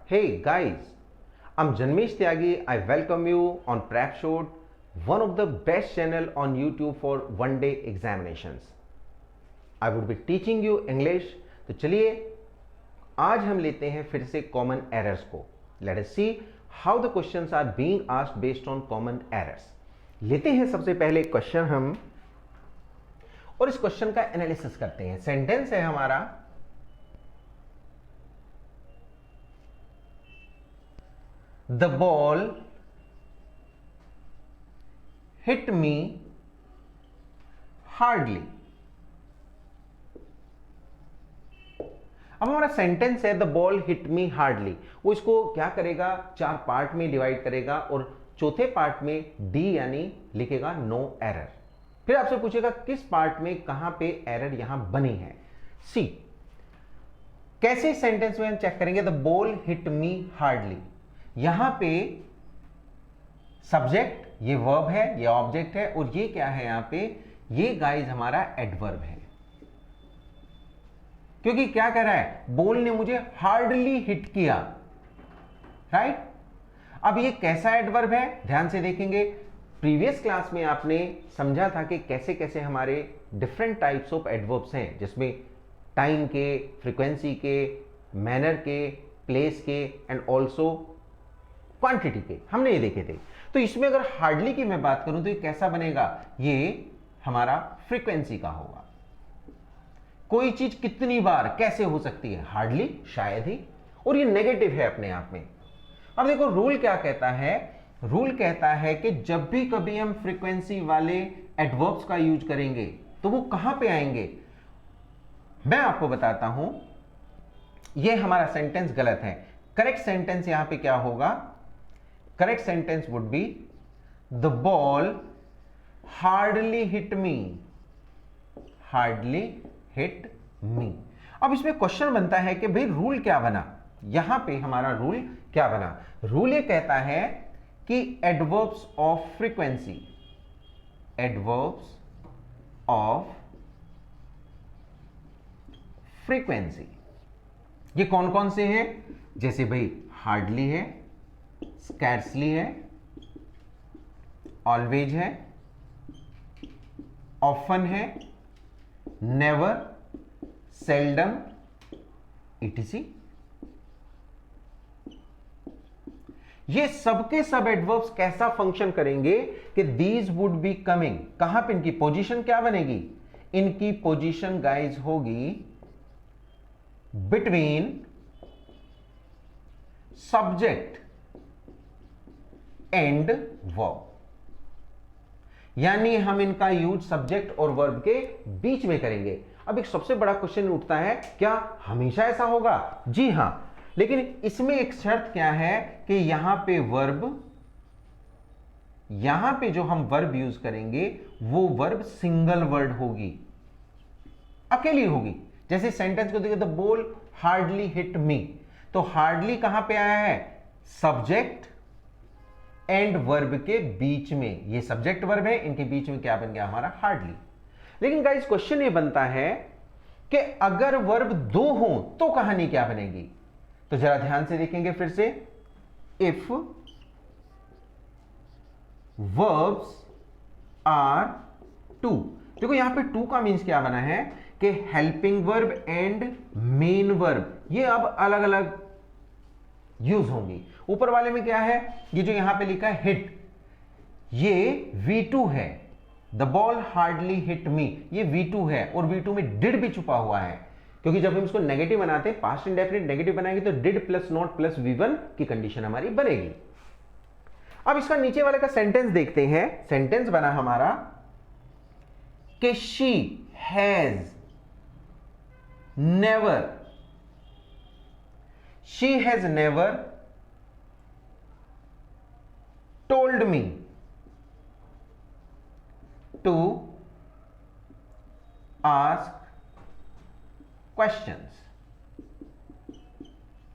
Hey guys, I'm Janmesh Tyagi. I welcome you on PrepShot, one of the best channel on YouTube for one day examinations. I would be teaching you English. तो चलिए आज हम लेते हैं फिर से common errors को. Let us see how the questions are being asked based on common errors. लेते हैं सबसे पहले क्वेश्चन हम और इस क्वेश्चन का एनालिसिस करते हैं. सेंटेंस है हमारा The ball hit me hardly. अब हमारा सेंटेंस है the ball hit me hardly. वो इसको क्या करेगा, चार पार्ट में डिवाइड करेगा और चौथे पार्ट में डी यानी लिखेगा नो एरर. फिर आपसे पूछेगा किस पार्ट में कहां पे एरर यहां बनी है. सी कैसे सेंटेंस में हम चेक करेंगे the ball hit me hardly. यहां पे सब्जेक्ट ये वर्ब है, ये ऑब्जेक्ट है और ये क्या है यहां पे, ये गाइस हमारा एडवर्ब है. क्योंकि क्या कह रहा है, बॉल ने मुझे हार्डली हिट किया. राइट. अब ये कैसा एडवर्ब है, ध्यान से देखेंगे. प्रीवियस क्लास में आपने समझा था कि कैसे कैसे हमारे डिफरेंट टाइप्स ऑफ एडवर्ब्स हैं, जिसमें टाइम के, फ्रीक्वेंसी के, मैनर के, प्लेस के एंड ऑल्सो क्वांटिटी के हमने ये देखे थे. तो इसमें अगर हार्डली की मैं बात करूं तो ये कैसा बनेगा, ये हमारा फ्रीक्वेंसी का होगा. कोई चीज कितनी बार कैसे हो सकती है, हार्डली, शायद ही. और ये नेगेटिव है अपने आप में. अब देखो रूल क्या कहता है, रूल कहता है कि जब भी कभी हम फ्रीक्वेंसी वाले एडवर्ब्स का यूज करेंगे तो वो कहां पे आएंगे, मैं आपको बताता हूं. ये हमारा सेंटेंस गलत है. करेक्ट सेंटेंस यहां पे क्या होगा, correct sentence would be the ball hardly hit me, hardly hit me. अब इसमें क्वेश्चन बनता है कि भाई रूल क्या बना, यहां पे हमारा रूल क्या बना. रूल ये कहता है कि adverbs of frequency, adverbs of frequency ये कौन कौन से हैं, जैसे भाई हार्डली है, स्कैर्सली है, ऑलवेज है, ऑफन है, नेवर, सेल्डम, इटीसी. ये सबके सब एडवर्ब्स कैसा फंक्शन करेंगे कि दीज वुड बी कमिंग, कहां पे इनकी पोजीशन क्या बनेगी, इनकी पोजीशन गाइज होगी बिटवीन सब्जेक्ट एंड वर्ब. यानी हम इनका यूज सब्जेक्ट और वर्ब के बीच में करेंगे. अब एक सबसे बड़ा क्वेश्चन उठता है, क्या हमेशा ऐसा होगा? जी हां, लेकिन इसमें एक शर्त क्या है कि यहां पे वर्ब, यहां पे जो हम वर्ब यूज करेंगे वो वर्ब सिंगल वर्ड होगी, अकेली होगी. जैसे सेंटेंस को देखिए the ball hardly hit me, तो हार्डली कहां पे आया है, सब्जेक्ट एंड वर्ब के बीच में. ये सब्जेक्ट वर्ब है, इनके बीच में क्या बन गया हमारा, हार्डली. लेकिन गाइस क्वेश्चन ये बनता है कि अगर वर्ब दो हो तो कहानी क्या बनेगी. तो जरा ध्यान से देखेंगे फिर से. इफ वर्ब्स आर टू, देखो यहां पे टू का मीन्स क्या बना है कि helping verb and main verb ये अब अलग अलग यूज होंगी. ऊपर वाले में क्या है, ये जो यहां पे लिखा है हिट, ये V2 है. The ball hardly hit me, ये V2 है और V2 में डिड भी छुपा हुआ है, क्योंकि जब हम इसको नेगेटिव बनाते हैं, पास्ट इंडेफिनिट नेगेटिव बनाएंगे तो did plus not plus V1 की कंडीशन हमारी बनेगी. अब इसका नीचे वाले का सेंटेंस देखते हैं. सेंटेंस बना हमारा कि she has never, she has never told me to ask questions.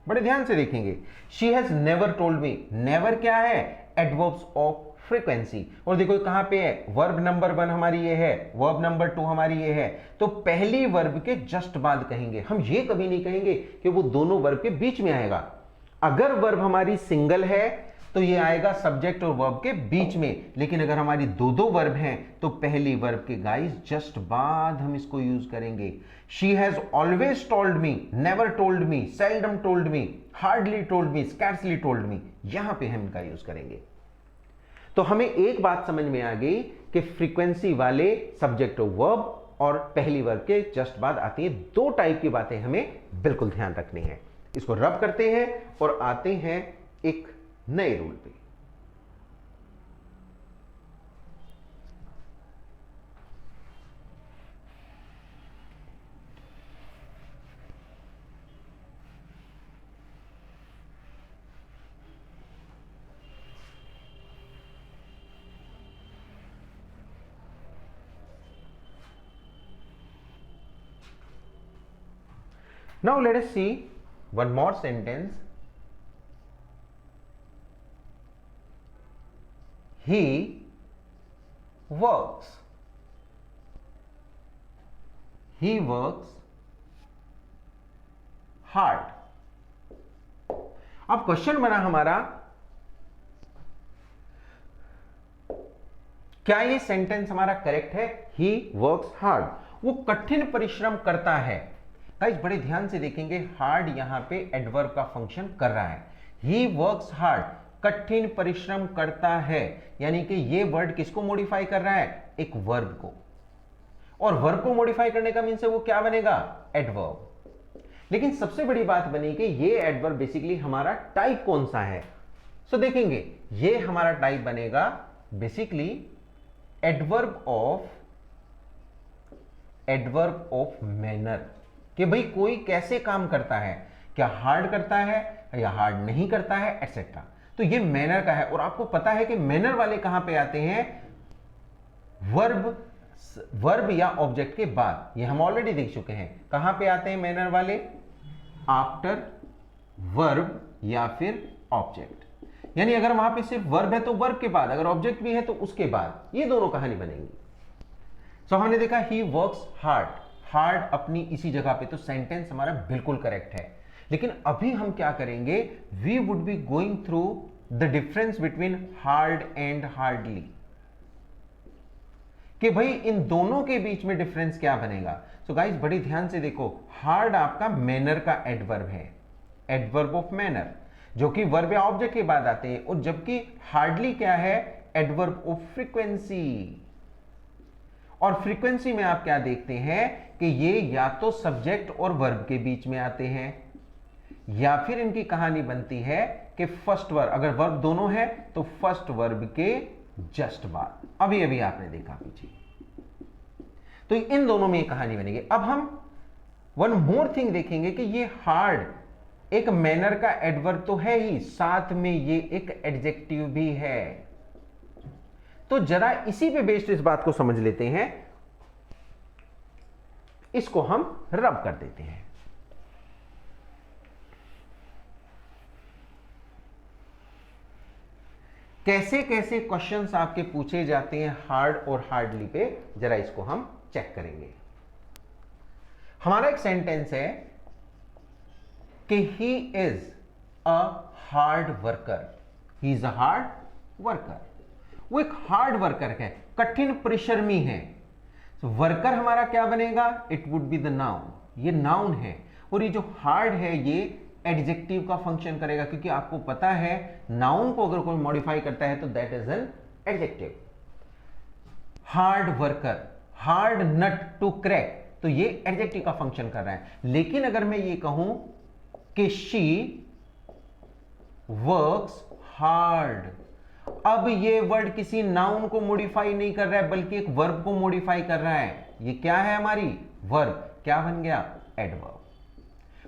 बड़े ध्यान से देखेंगे. she has never told me, never क्या है, एडवर्ब्स ऑफ फ्रीक्वेंसी. और देखो कहां पे है, वर्ब नंबर 1 हमारी ये है, वर्ब नंबर 2 हमारी ये है. तो पहली वर्ब के जस्ट बाद कहेंगे, हम ये कभी नहीं कहेंगे कि वो दोनों वर्ब के बीच में आएगा. अगर वर्ब हमारी सिंगल है तो ये आएगा सब्जेक्ट और वर्ब के बीच में, लेकिन अगर हमारी दो दो वर्ब हैं तो पहली वर्ब के गाइस जस्ट बाद हम इसको यूज करेंगे। She has always told me, never told me, seldom told me, hardly told me, scarcely told me, यहां पे हम इनका यूज करेंगे। तो हमें एक बात समझ में आ गई कि फ्रीक्वेंसी वाले सब्जेक्ट और वर्ब और पहली वर्ब के जस्ट बाद आती है, दो टाइप की बातें हमें बिल्कुल ध्यान रखनी है। इसको रब करते हैं और आते हैं एक नए रूल पे। Now let us see one more sentence. He works. He works hard. अब क्वेश्चन बना हमारा, क्या ये सेंटेंस हमारा करेक्ट है? He works hard. वो कठिन परिश्रम करता है। गाइस बड़े ध्यान से देखेंगे, हार्ड यहां पे एडवर्ब का फंक्शन कर रहा है। ही वर्क्स हार्ड, कठिन परिश्रम करता है, यानी कि ये वर्ड किसको मॉडिफाई कर रहा है? एक वर्ब को। और वर्ब को मॉडिफाई करने का मीन से वो क्या बनेगा? एडवर्ब। लेकिन सबसे बड़ी बात बनी कि ये एडवर्ब बेसिकली हमारा टाइप कौन सा है। सो देखेंगे ये हमारा टाइप बनेगा बेसिकली एडवर्ब ऑफ मैनर, कि भाई कोई कैसे काम करता है, क्या हार्ड करता है या हार्ड नहीं करता है, एटसेट्रा। तो ये मैनर का है। और आपको पता है कि मैनर वाले कहां पे आते हैं? वर्ब या ऑब्जेक्ट के बाद। ये हम ऑलरेडी देख चुके हैं। कहां पे आते हैं मैनर वाले? आफ्टर वर्ब या फिर ऑब्जेक्ट। यानी अगर वहां पे सिर्फ वर्ब है तो वर्ब के बाद, अगर ऑब्जेक्ट भी है तो उसके बाद। ये दोनों कहानी बनेंगी। सो हमने देखा ही वर्क्स हार्ड, हार्ड अपनी इसी जगह पे, तो सेंटेंस हमारा बिल्कुल करेक्ट है। लेकिन अभी हम क्या करेंगे? We would be going through the difference between hard and hardly, कि भाई इन दोनों के बीच में डिफरेंस क्या बनेगा। सो गाइस बड़ी ध्यान से देखो, हार्ड आपका मैनर का एडवर्ब है, एडवर्ब ऑफ मैनर, जो कि वर्ब या ऑब्जेक्ट के बाद आते हैं। और जबकि हार्डली क्या है? Adverb of frequency. और फ्रीक्वेंसी में आप क्या देखते हैं कि ये या तो सब्जेक्ट और वर्ब के बीच में आते हैं, या फिर इनकी कहानी बनती है कि फर्स्ट वर्ब, अगर वर्ब दोनों है तो फर्स्ट वर्ब के जस्ट बाद। अभी आपने देखा पीछे, तो इन दोनों में कहानी बनेगी। अब हम वन मोर थिंग देखेंगे कि ये हार्ड एक मैनर का एडवर्ब तो है ही, साथ में ये एक एडजेक्टिव भी है। तो जरा इसी पे बेस्ड इस बात को समझ लेते हैं। इसको हम रब कर देते हैं। कैसे कैसे क्वेश्चंस आपके पूछे जाते हैं हार्ड और हार्डली पे, जरा इसको हम चेक करेंगे। हमारा एक सेंटेंस है कि he is a hard worker. He is a hard worker, वो एक हार्ड वर्कर है, कठिन परिश्रमी है। वर्कर हमारा क्या बनेगा? It would be the noun, ये नाउन है। और ये जो हार्ड है ये एडजेक्टिव का फंक्शन करेगा, क्योंकि आपको पता है नाउन को अगर कोई मॉडिफाई करता है तो that is an adjective. Hard worker, hard nut to crack, तो ये एडजेक्टिव का फंक्शन कर रहा है। लेकिन अगर मैं ये कहूं कि शी वर्क्स हार्ड, अब ये वर्ड किसी नाउन को मॉडिफाई नहीं कर रहा है बल्कि एक वर्ब को मॉडिफाई कर रहा है। ये क्या है? हमारी वर्ब। क्या बन गया? एडवर्ब।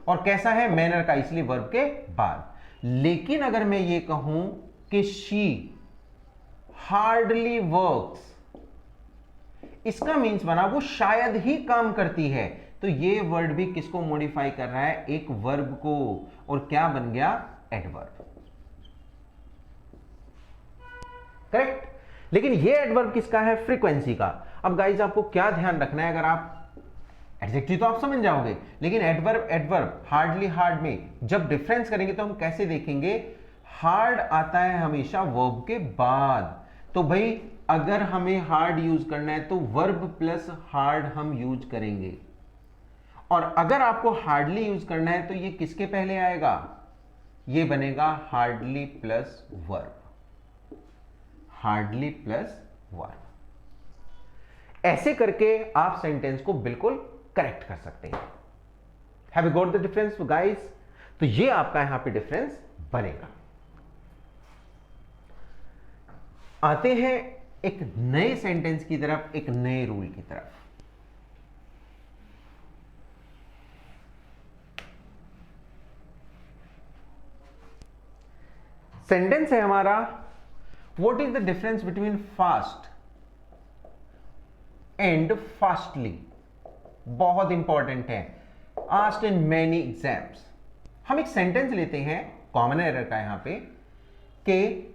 और कैसा है? मैनर का, इसलिए वर्ब के बाद। लेकिन अगर मैं ये कहूं कि शी हार्डली वर्क्स, इसका मीन्स बना वो शायद ही काम करती है। तो ये वर्ड भी किसको मॉडिफाई कर रहा है? एक वर्ब को। और क्या बन गया? एडवर्ब। करेक्ट। लेकिन ये एडवर्ब किसका है? फ्रीक्वेंसी का। अब गाइज आपको क्या ध्यान रखना है, अगर आप एडजेक्टिव तो आप समझ जाओगे, लेकिन एडवर्ब एडवर्ब हार्डली हार्ड में जब डिफरेंस करेंगे तो हम कैसे देखेंगे? हार्ड आता है हमेशा वर्ब के बाद। तो भाई अगर हमें हार्ड यूज करना है तो वर्ब प्लस हार्ड हम यूज करेंगे, और अगर आपको हार्डली यूज करना है तो ये किसके पहले आएगा? ये बनेगा hardly plus verb, hardly plus verb. ऐसे करके आप सेंटेंस को बिल्कुल करेक्ट कर सकते हैं। Have you got the difference guys? तो ये आपका यहां पे डिफरेंस बनेगा। आते हैं एक नए सेंटेंस की तरफ, एक नए रूल की तरफ। सेंटेंस है हमारा, what is the difference between fast and fastly? बहुत इंपॉर्टेंट है, आस्क्ड इन मेनी एग्जाम्स। हम एक सेंटेंस लेते हैं, कॉमन एरर का यहां पे, कि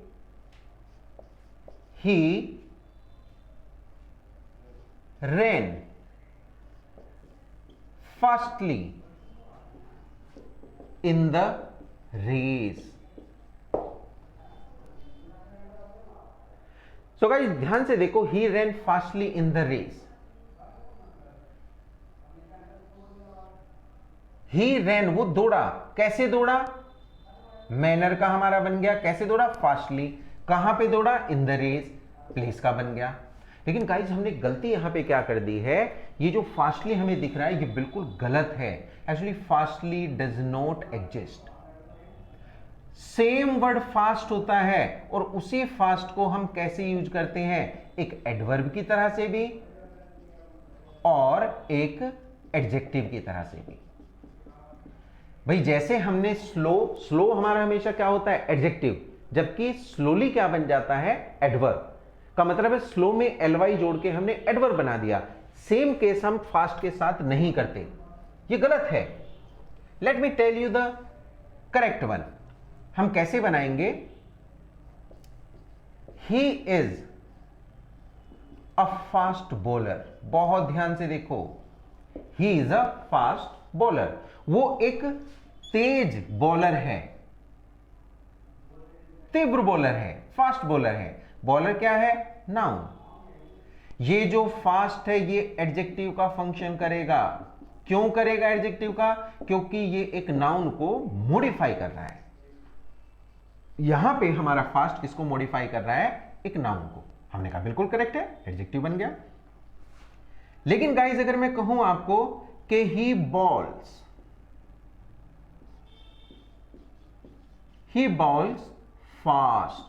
ही ran fastly in the race। So guys ध्यान से देखो, he ran fastly in the race। he ran, वो दौड़ा, कैसे दौड़ा? मैनर का हमारा बन गया, कैसे दौड़ा? फास्टली। कहां पे दौड़ा? इन द रेस, प्लेस का बन गया। लेकिन गाइस हमने गलती यहां पे क्या कर दी है? ये जो फास्टली हमें दिख रहा है ये बिल्कुल गलत है। Actually fastly does not exist. Same word fast होता है, और उसी फास्ट को हम कैसे यूज करते हैं? एक एडवर्ब की तरह से भी और एक एडजेक्टिव की तरह से भी। भाई जैसे हमने स्लो, स्लो हमारा हमेशा क्या होता है? एडजेक्टिव, जबकि स्लोली क्या बन जाता है? एडवर्ब। का मतलब है स्लो में एलवाई जोड़ के हमने एडवर्ब बना दिया। सेम केस हम फास्ट के साथ नहीं करते, ये गलत है। Let me tell you the correct one. हम कैसे बनाएंगे? He is a fast bowler. बहुत ध्यान से देखो, he is a fast bowler. वो एक तेज बॉलर है, तीव्र बॉलर है, फास्ट बॉलर है। बॉलर क्या है? नाउन। ये जो फास्ट है ये एडजेक्टिव का फंक्शन करेगा। क्यों करेगा एडजेक्टिव का? क्योंकि ये एक नाउन को मॉडिफाई कर रहा है। यहां पे हमारा फास्ट किसको मॉडिफाई कर रहा है? एक नाउन को। हमने कहा बिल्कुल करेक्ट है, एडजेक्टिव बन गया। लेकिन गाइस अगर मैं कहूं आपको कि ही बॉल्स फास्ट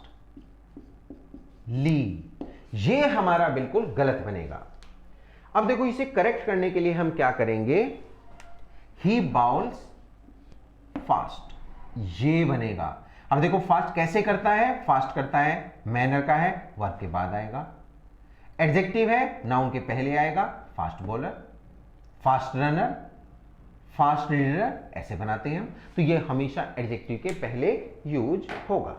ली, ये हमारा बिल्कुल गलत बनेगा। अब देखो इसे करेक्ट करने के लिए हम क्या करेंगे? ही बाउल्स फास्ट, ये बनेगा। अब देखो फास्ट कैसे करता है? फास्ट करता है, मैनर का है, वर्ब के बाद आएगा। एडजेक्टिव है, नाउन के पहले आएगा। Fast bowler, fast runner, fast reader, ऐसे बनाते हैं हम। तो ये हमेशा एडजेक्टिव के पहले यूज होगा।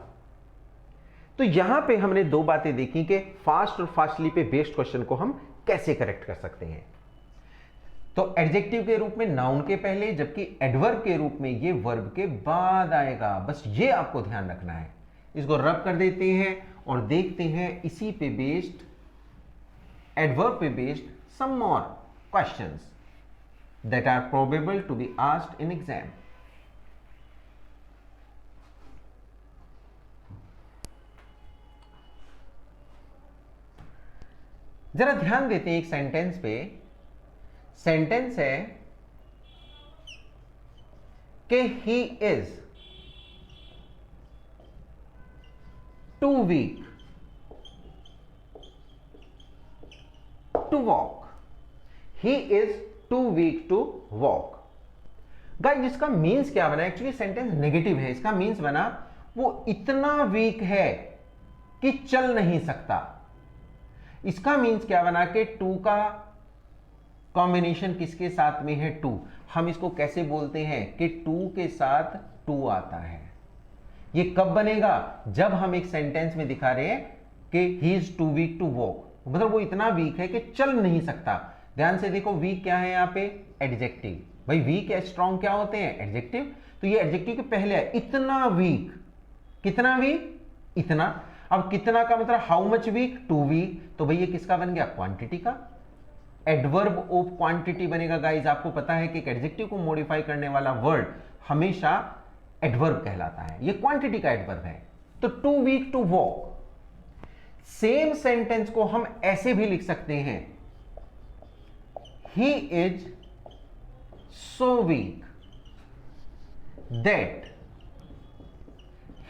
तो यहां पे हमने दो बातें देखी कि फास्ट और फास्टली पे बेस्ड क्वेश्चन को हम कैसे करेक्ट कर सकते हैं। तो एडजेक्टिव के रूप में नाउन के पहले, जबकि एडवर्ब के रूप में ये वर्ब के बाद आएगा। बस ये आपको ध्यान रखना है। इसको रब कर देते हैं और देखते हैं इसी पे बेस्ड, एडवर्ब पे based some more questions that are probable to be asked in exam। जरा ध्यान देते हैं एक सेंटेंस पे। सेंटेंस है कि he is too weak to walk. He is too weak to walk. Guys इसका मीन्स क्या बना? एक्चुअली सेंटेंस नेगेटिव है। इसका मीन्स बना वो इतना वीक है कि चल नहीं सकता। इसका मीन्स क्या बना कि टू का कॉम्बिनेशन किसके साथ में है? टू। हम इसको कैसे बोलते हैं कि टू के साथ टू आता है। ये कब बनेगा? जब हम एक सेंटेंस में दिखा रहे हैं कि he is too weak to walk, मतलब वो इतना वीक है कि चल नहीं सकता। ध्यान से देखो वीक क्या है यहां पे, एडजेक्टिव। भाई वीक या स्ट्रांग क्या होते हैं, एडजेक्टिव। तो ये एडजेक्टिव के पहले है, इतना वीक। कितना वीक, इतना। अब कितना का मतलब how much weak, too weak. तो भाई ये किसका बन गया, क्वांटिटी का। एडवर्ब ऑफ क्वांटिटी बनेगा गाइस। आपको पता है कि एक एडजेक्टिव को मॉडिफाई करने वाला वर्ड हमेशा एडवर्ब कहलाता है, ये क्वांटिटी का एडवर्ब है। तो too weak to walk. Same sentence को हम ऐसे भी लिख सकते हैं, he is so weak that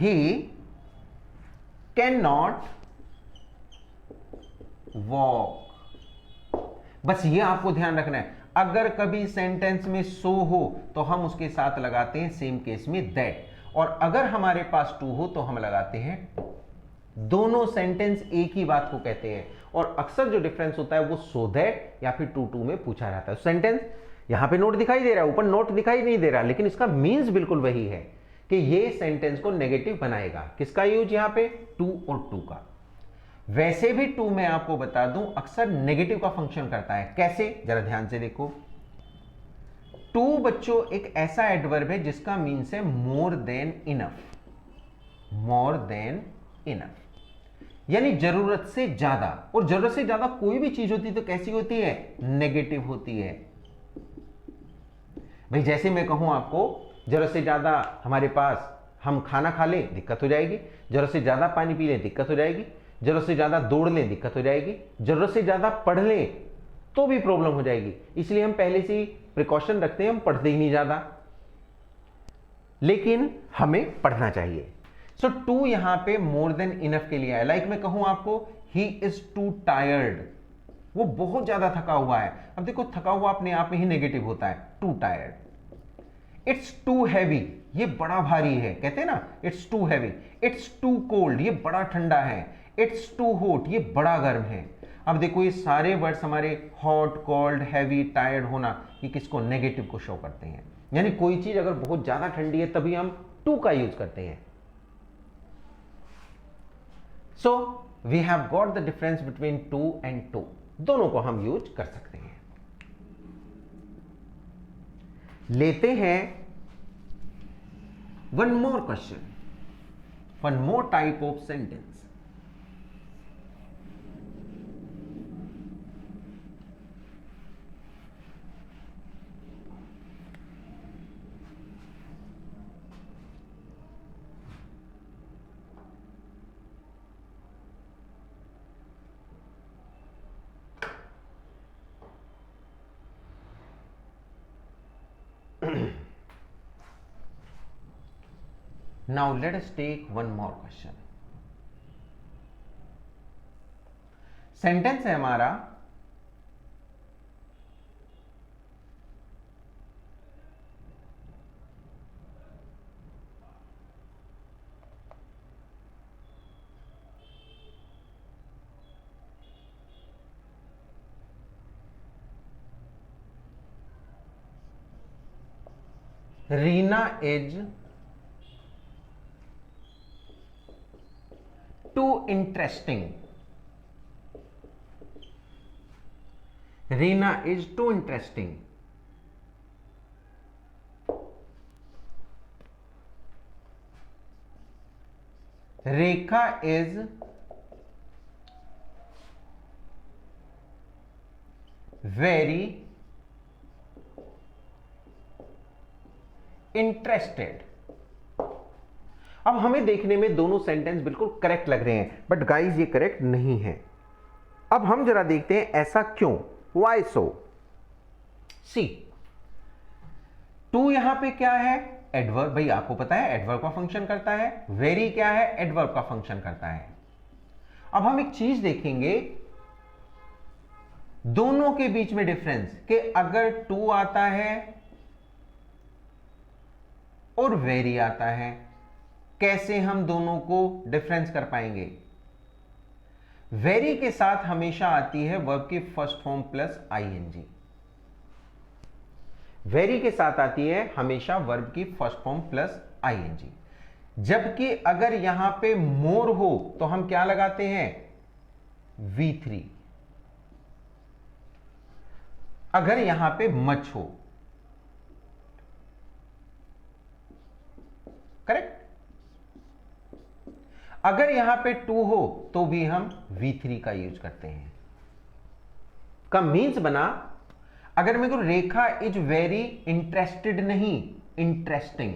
he can not walk. बस ये आपको ध्यान रखना है, अगर कभी सेंटेंस में सो हो तो हम उसके साथ लगाते हैं सेम केस में दैट, और अगर हमारे पास टू हो तो हम लगाते हैं टू। दोनों सेंटेंस एक ही बात को कहते हैं, और अक्सर जो डिफरेंस होता है वो सो दैट या फिर टू टू में पूछा जाता है। सेंटेंस यहां पे नोट दिखाई दे रहा है, ऊपर नोट दिखाई नहीं दे रहा, लेकिन इसका मीन्स बिल्कुल वही है कि ये सेंटेंस को नेगेटिव बनाएगा। किसका यूज यहां पे, टू और टू का। वैसे भी टू मैं आपको बता दूं अक्सर नेगेटिव का फंक्शन करता है। कैसे, जरा ध्यान से देखो। टू बच्चों एक ऐसा एडवर्ब है जिसका मीन्स है more than enough. More than enough यानी जरूरत से ज्यादा, और जरूरत से ज्यादा कोई भी चीज होती है तो कैसी होती है, नेगेटिव होती है। भाई जैसे मैं कहूं आपको, जरूरत से ज्यादा हमारे पास हम खाना खा लें दिक्कत हो जाएगी, जरूरत से ज्यादा पानी पी लें दिक्कत हो जाएगी, जरूरत से ज्यादा दौड़ लें दिक्कत हो जाएगी, जरूरत से ज्यादा पढ़ लें तो भी प्रॉब्लम हो जाएगी। इसलिए हम पहले से ही प्रिकॉशन रखते हैं, हम पढ़ते ही नहीं ज्यादा, लेकिन हमें पढ़ना चाहिए। सो टू यहां पे मोर देन इनफ के लिए है। लाइक मैं कहूं आपको, ही इज टू टायर्ड, वो बहुत ज्यादा थका हुआ है। अब देखो थका हुआ अपने आप में ही नेगेटिव होता है, too tired. It's too heavy, ये बड़ा भारी है, कहते हैं ना it's too heavy. It's too cold, ये बड़ा ठंडा है। इट्स टू हॉट, ये बड़ा गर्म है। अब देखो ये सारे वर्ड्स हमारे हॉट, कोल्ड, हैवी, टायर्ड होना, ये किसको, नेगेटिव को शो करते हैं। यानी कोई चीज अगर बहुत ज्यादा ठंडी है तभी हम टू का यूज करते हैं। So we have got the difference between too and to, दोनों को हम यूज कर सकते हैं। लेते हैं one more question, one more type of sentence. Now let us take one more question. Sentence है हमारा, Reena is too interesting. Reena is too interesting. Rekha is very interested. अब हमें देखने में दोनों सेंटेंस बिल्कुल करेक्ट लग रहे हैं, बट गाइस ये करेक्ट नहीं है। अब हम जरा देखते हैं ऐसा क्यों, वाई सो। सी, टू यहां पे क्या है, एडवर्ब। भाई आपको पता है एडवर्ब का फंक्शन करता है। वेरी क्या है, एडवर्ब का फंक्शन करता है। अब हम एक चीज देखेंगे दोनों के बीच में डिफरेंस, कि अगर टू आता है और वेरी आता है, कैसे हम दोनों को डिफरेंस कर पाएंगे। वेरी के साथ हमेशा आती है वर्ब की first form plus ING. Very के साथ आती है हमेशा वर्ब की फर्स्ट फॉर्म प्लस आईएनजी। जबकि अगर यहां पे मोर हो तो हम क्या लगाते हैं, V3। अगर यहां पे मच हो, करेक्ट। अगर यहां पे टू हो तो भी हम V3 का यूज करते हैं। का मीन्स बना, अगर मेरे को रेखा इज वेरी इंटरेस्टेड नहीं, इंटरेस्टिंग।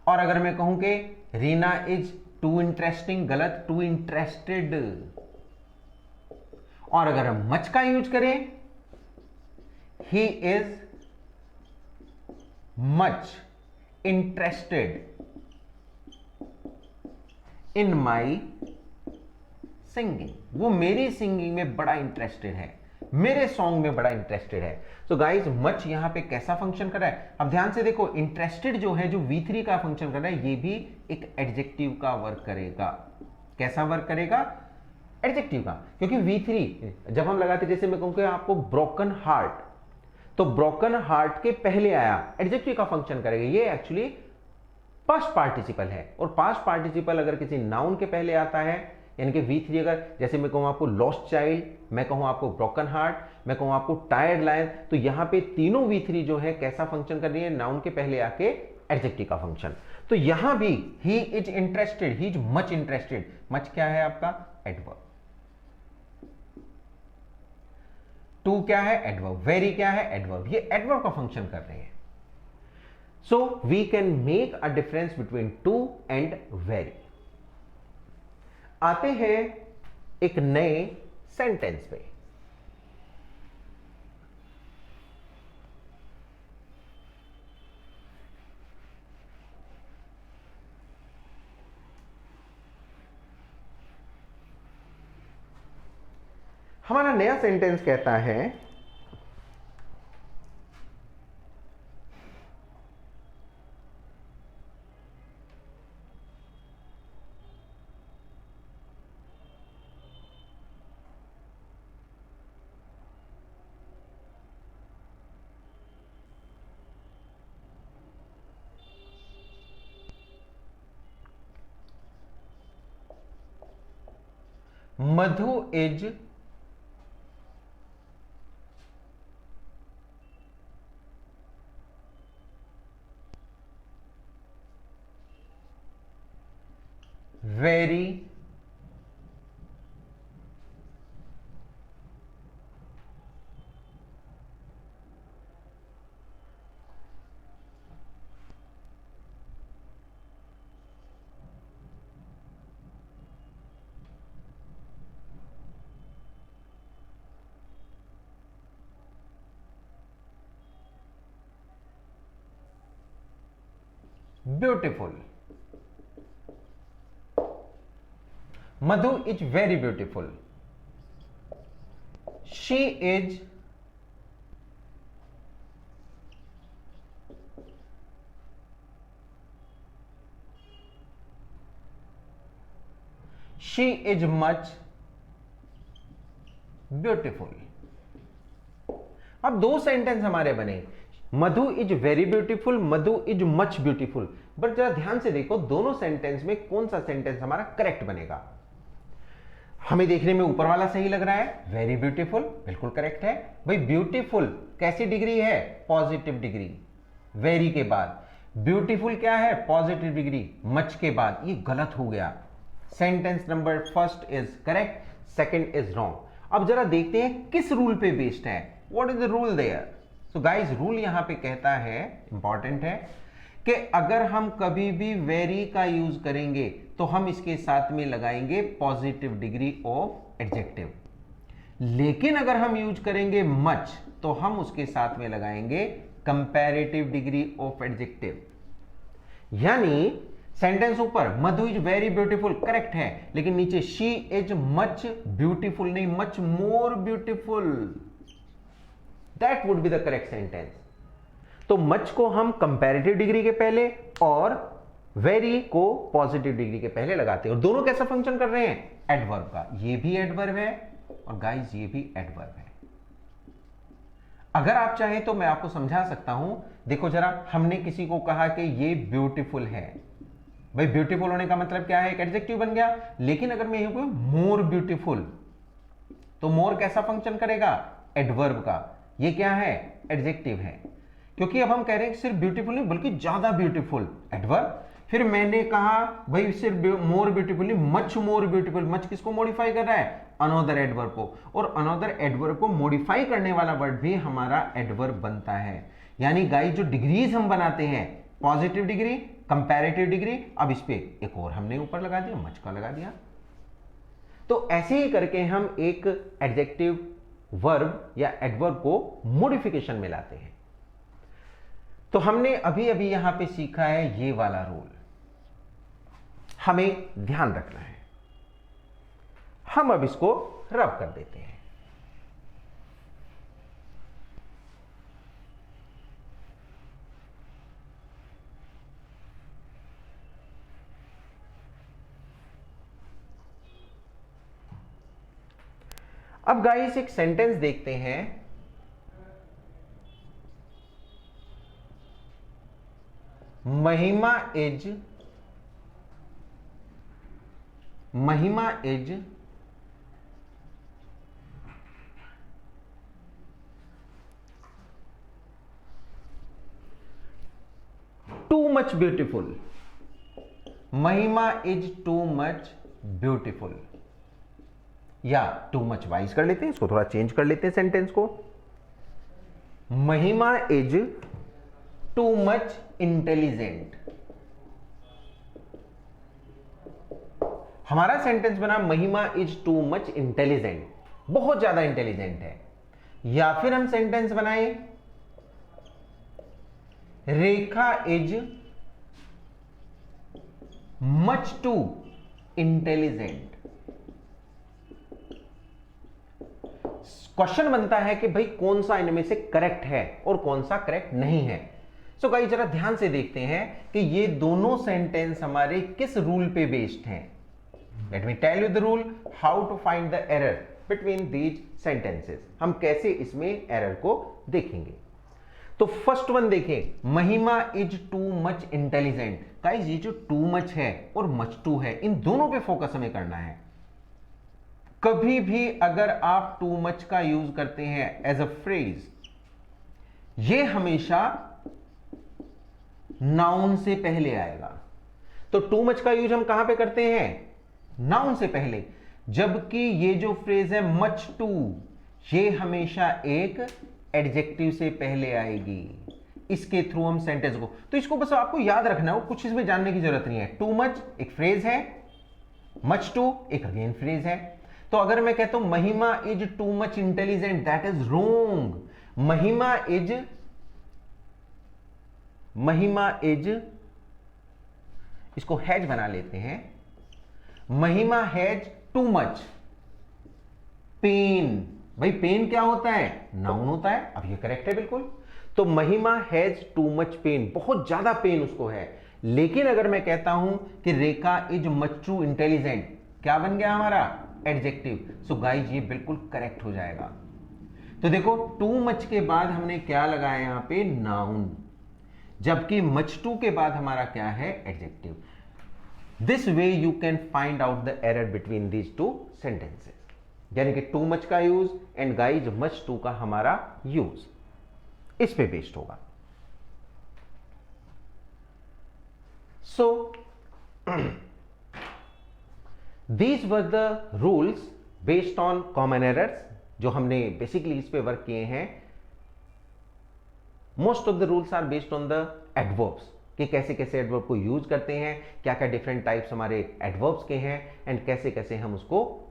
और अगर मैं कहूं कि रीना इज टू इंटरेस्टिंग, गलत, टू इंटरेस्टेड। और अगर हम मच का यूज करें, he is much interested in my singing, वो मेरी सिंगिंग में बड़ा इंटरेस्टेड है, मेरे सॉन्ग में बड़ा इंटरेस्टेड है। सो गाइज मच यहां पे कैसा फंक्शन कर रहा है, अब ध्यान से देखो, इंटरेस्टेड जो है, जो V3 का फंक्शन कर रहा है, ये भी एक एडजेक्टिव का वर्क करेगा। कैसा वर्क करेगा? एडजेक्टिव का, क्योंकि V3 जब हम लगाते, जैसे मैं कहूं आपको ब्रोकन हार्ट, तो ब्रोकन हार्ट के पहले आया, एडजेक्टिव का फंक्शन करेगा। ये एक्चुअली पास्ट पार्टिसिपल है, और पास्ट पार्टिसिपल अगर किसी नाउन के पहले आता है, यानी कि V3 अगर, जैसे मैं कहूं आपको लॉस्ट चाइल्ड, मैं कहूं आपको ब्रोकन हार्ट, मैं कहूं आपको टायर्ड लायन, तो यहां पे तीनों V3 जो है कैसा फंक्शन कर रही है? नाउन के पहले आके एडजेक्टिव का फंक्शन। तो यहां भी he is interested, he is much interested. Much क्या है आपका? एडवर्ब। टू क्या है? एडवर्ब। वेरी क्या है? एडवर्ब। ये एडवर्ब का फंक्शन कर रहे हैं। So we can make a difference between too and very. आते हैं एक नए सेंटेंस पे। हमारा नया सेंटेंस कहता है, Madhu is very beautiful. Madhu is very beautiful. She is she is much beautiful. अब दो सेंटेंस हमारे बने, Madhu is very beautiful, Madhu is much beautiful. But जरा ध्यान से देखो, दोनों सेंटेंस में कौन सा सेंटेंस हमारा करेक्ट बनेगा? हमें देखने में ऊपर वाला सही लग रहा है, वेरी ब्यूटीफुल, बिल्कुल करेक्ट है भाई। ब्यूटीफुल कैसी डिग्री है? Positive degree. वेरी के बाद ब्यूटीफुल क्या है? Positive degree. मच के बाद ये गलत हो गया। Sentence number first is correct, second is wrong. अब जरा देखते हैं किस रूल पे बेस्ड है। What is the rule there? So guys, rule यहां पे कहता है, इंपॉर्टेंट है, कि अगर हम कभी भी वेरी का यूज करेंगे तो हम इसके साथ में लगाएंगे पॉजिटिव डिग्री ऑफ एडजेक्टिव। लेकिन अगर हम यूज करेंगे मच तो हम उसके साथ में लगाएंगे कंपैरेटिव डिग्री ऑफ एडजेक्टिव। यानी सेंटेंस ऊपर मधु इज वेरी ब्यूटीफुल करेक्ट है, लेकिन नीचे शी इज मच ब्यूटीफुल नहीं, much more beautiful. That would be the correct sentence. तो मच को हम कंपैरेटिव डिग्री के पहले और वेरी को पॉजिटिव डिग्री के पहले लगाते हैं। और दोनों कैसा फंक्शन कर रहे हैं? एडवर्ब का। ये भी एडवर्ब है और गाइस ये भी एडवर्ब है। अगर आप चाहें तो मैं आपको समझा सकता हूं। देखो जरा, हमने किसी को कहा कि ये ब्यूटीफुल है, भाई ब्यूटीफुल होने का मतलब क्या है? एक एडजेक्टिव बन गया। लेकिन अगर मैं यहां पे मोर ब्यूटीफुल, तो मोर कैसा फंक्शन करेगा? एडवर्ब का। ये क्या है? एडजेक्टिव है, क्योंकि अब हम कह रहे हैं सिर्फ ब्यूटीफुल नहीं बल्कि ज्यादा ब्यूटीफुल, एडवर्ब। फिर मैंने कहा भाई सिर्फ मोर ब्यूटीफुल नहीं, मच मोर ब्यूटीफुल। मच किसको मॉडिफाई कर रहा है? अनदर एडवर्ब को। और अनदर एडवर्ब को मॉडिफाई करने वाला वर्ड भी हमारा एडवर्ब बनता है। यानी गाइस जो डिग्रीज हम बनाते हैं, पॉजिटिव डिग्री, कंपैरेटिव डिग्री, अब इस पे एक और हमने ऊपर लगा दिया, मच का लगा दिया। तो ऐसे ही करके हम एक एडजेक्टिव वर्ब या एडवर्ब को मॉडिफिकेशन में लाते हैं। तो हमने अभी अभी यहां पे सीखा है ये वाला रूल, हमें ध्यान रखना है। हम अब इसको रब कर देते हैं। अब गाइस एक सेंटेंस देखते हैं। महिमा इज टू मच ब्यूटीफुल। महिमा इज टू मच ब्यूटीफुल, या टू मच वाइज कर लेते हैं, इसको थोड़ा चेंज कर लेते हैं सेंटेंस को। महिमा इज टू मच इंटेलिजेंट। हमारा सेंटेंस बना महिमा इज टू मच इंटेलिजेंट, बहुत ज्यादा इंटेलिजेंट है। या फिर हम सेंटेंस बनाए Rekha is much too intelligent. Question बनता है कि भाई कौन सा इनमें से करेक्ट है और कौन सा करेक्ट नहीं है। सो गाइस जरा ध्यान से देखते हैं कि ये दोनों सेंटेंस हमारे किस रूल पे बेस्ड हैं। Let me tell you the rule how to find the error between these sentences. हम कैसे इसमें एरर को देखेंगे। तो फर्स्ट वन देखें, महिमा is too much intelligent. Guys ये जो टू मच है और मच टू है, इन दोनों पे फोकस हमें करना है। कभी भी अगर आप टू मच का यूज करते हैं एज अ फ्रेज, ये हमेशा नाउन से पहले आएगा। तो टू मच का यूज हम कहां पे करते हैं? नाउन से पहले। जबकि ये जो फ्रेज है मच टू, ये हमेशा एक एडजेक्टिव से पहले आएगी। इसके थ्रू हम सेंटेंस को, तो इसको बस आपको याद रखना हो, कुछ इसमें जानने की जरूरत नहीं है। टू मच एक फ्रेज है, मच टू एक अगेन फ्रेज है। तो अगर मैं कहता हूं Mahima is too much intelligent, that is wrong. Mahima is इसको हैज बना लेते हैं। Mahima has too much pain. भाई पेन क्या होता है? नाउन होता है। अब ये करेक्ट है बिल्कुल। तो महिमा हैज टू मच पेन, बहुत ज्यादा पेन उसको है। लेकिन अगर मैं कहता हूं कि रेखा इज मच टू इंटेलिजेंट, क्या बन गया हमारा? एडजेक्टिव। सो गाइस ये बिल्कुल करेक्ट हो जाएगा। तो देखो टू मच के बाद हमने क्या लगाया यहां पे? नाउन। जबकि मच टू के बाद हमारा क्या है? Adjective. This way you can find out the error between these two sentences. यानी कि टू मच का use and guys much too का हमारा यूज इस पे बेस्ड होगा। सो These were the rules based on common errors, जो हमने बेसिकली इस पे वर्क किए हैं। Most of the rules are based on the adverbs, कि कैसे कैसे एडवर्ब को यूज करते हैं, क्या क्या डिफरेंट टाइप्स हमारे एडवर्ब्स के हैं, एंड कैसे कैसे हम उसको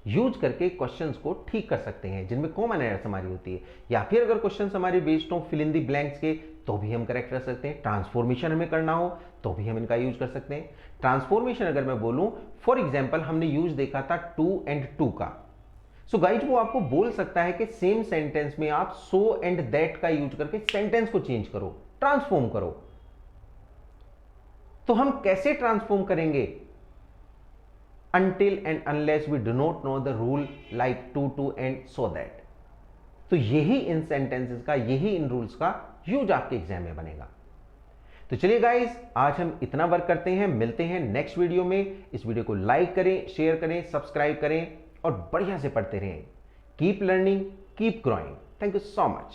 यूज करके क्वेश्चंस को ठीक कर सकते हैं जिनमें कॉमन एरर्स हमारी होती है। या फिर अगर क्वेश्चंस हमारे बेस्ड हो फिल इन द ब्लैंक्स के, तो भी हम करेक्ट कर सकते हैं। ट्रांसफॉर्मेशन हमें करना हो तो भी हम इनका यूज कर सकते हैं। ट्रांसफॉर्मेशन अगर मैं बोलूं, फॉर एग्जांपल हमने यूज देखा था टू एंड टू का। सो गाइज वो आपको बोल सकता है कि सेम सेंटेंस में आप सो एंड दैट का यूज करके सेंटेंस को चेंज करो, ट्रांसफॉर्म करो। तो हम कैसे ट्रांसफॉर्म करेंगे? until and unless we do not know the rule like to and so that। तो यही इन सेंटेंसेस का, यही इन रूल्स का यूज आपके एग्जाम में बनेगा। तो चलिए गाइस आज हम इतना वर्क करते हैं, मिलते हैं नेक्स्ट वीडियो में। इस वीडियो को लाइक करें, शेयर करें, सब्सक्राइब करें और बढ़िया से पढ़ते रहें। Keep learning, keep growing. Thank you so much.